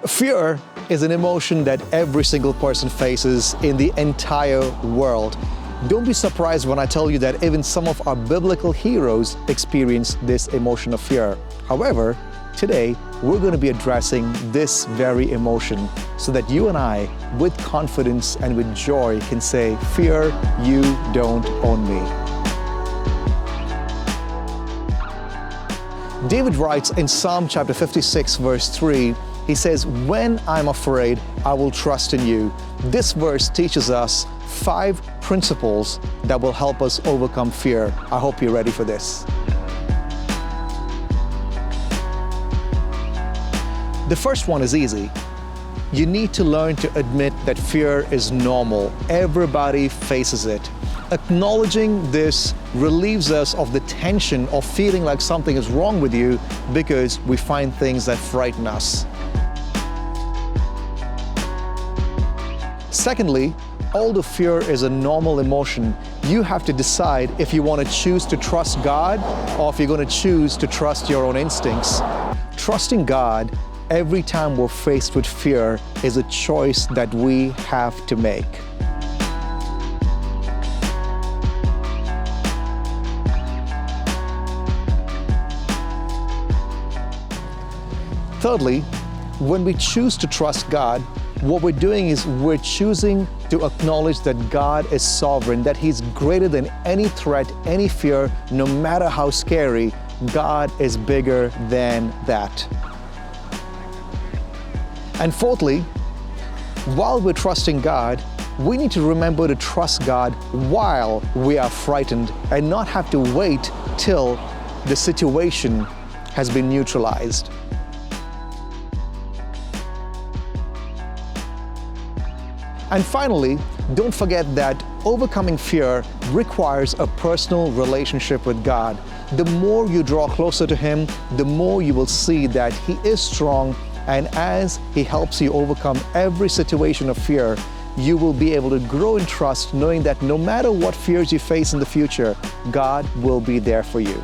Fear is an emotion that every single person faces in the entire world. Don't be surprised when I tell you that even some of our biblical heroes experienced this emotion of fear. However, today we're going to be addressing this very emotion so that you and I, with confidence and with joy, can say, "Fear, you don't own me." David writes in Psalm chapter 56, verse 3, he says, "When I'm afraid, I will trust in you." This verse teaches us 5 principles that will help us overcome fear. I hope you're ready for this. The first one is easy. You need to learn to admit that fear is normal. Everybody faces it. Acknowledging this relieves us of the tension of feeling like something is wrong with you because we find things that frighten us. Secondly, although fear is a normal emotion, you have to decide if you want to choose to trust God or if you're going to choose to trust your own instincts. Trusting God every time we're faced with fear is a choice that we have to make. Thirdly, when we choose to trust God, what we're doing is we're choosing to acknowledge that God is sovereign, that He's greater than any threat, any fear, no matter how scary. God is bigger than that. And fourthly, while we're trusting God, we need to remember to trust God while we are frightened and not have to wait till the situation has been neutralized. And finally, don't forget that overcoming fear requires a personal relationship with God. The more you draw closer to Him, the more you will see that He is strong, and as He helps you overcome every situation of fear, you will be able to grow in trust, knowing that no matter what fears you face in the future, God will be there for you.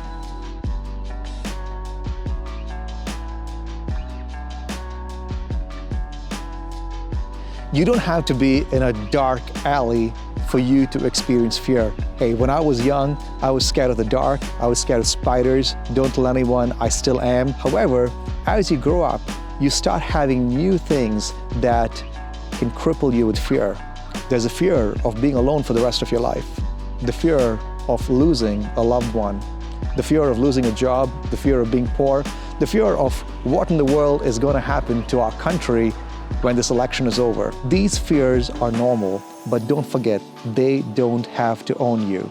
You don't have to be in a dark alley for you to experience fear. Hey, when I was young, I was scared of the dark. I was scared of spiders. Don't tell anyone, I still am. However, as you grow up, you start having new things that can cripple you with fear. There's a fear of being alone for the rest of your life, the fear of losing a loved one, the fear of losing a job, the fear of being poor, the fear of what in the world is going to happen to our country when this election is over. These fears are normal, but don't forget, they don't have to own you.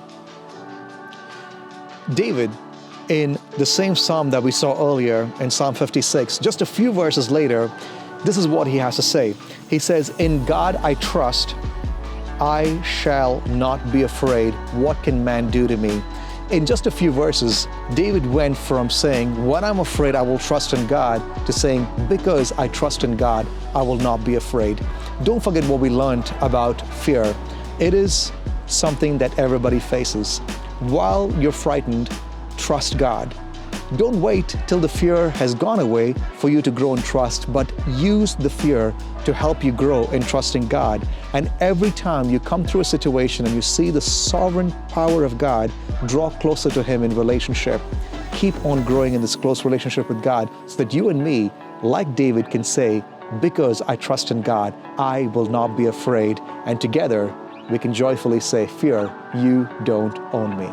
David, in the same psalm that we saw earlier in Psalm 56, just a few verses later, this is what he has to say. He says, "In God I trust, I shall not be afraid. What can man do to me?" In just a few verses, David went from saying, "When I'm afraid, I will trust in God," to saying, "Because I trust in God, I will not be afraid." Don't forget what we learned about fear. It is something that everybody faces. While you're frightened, trust God. Don't wait till the fear has gone away for you to grow in trust, but use the fear to help you grow in trusting God. And every time you come through a situation and you see the sovereign power of God, draw closer to Him in relationship. Keep on growing in this close relationship with God so that you and me, like David, can say, "Because I trust in God, I will not be afraid." And together, we can joyfully say, "Fear, you don't own me."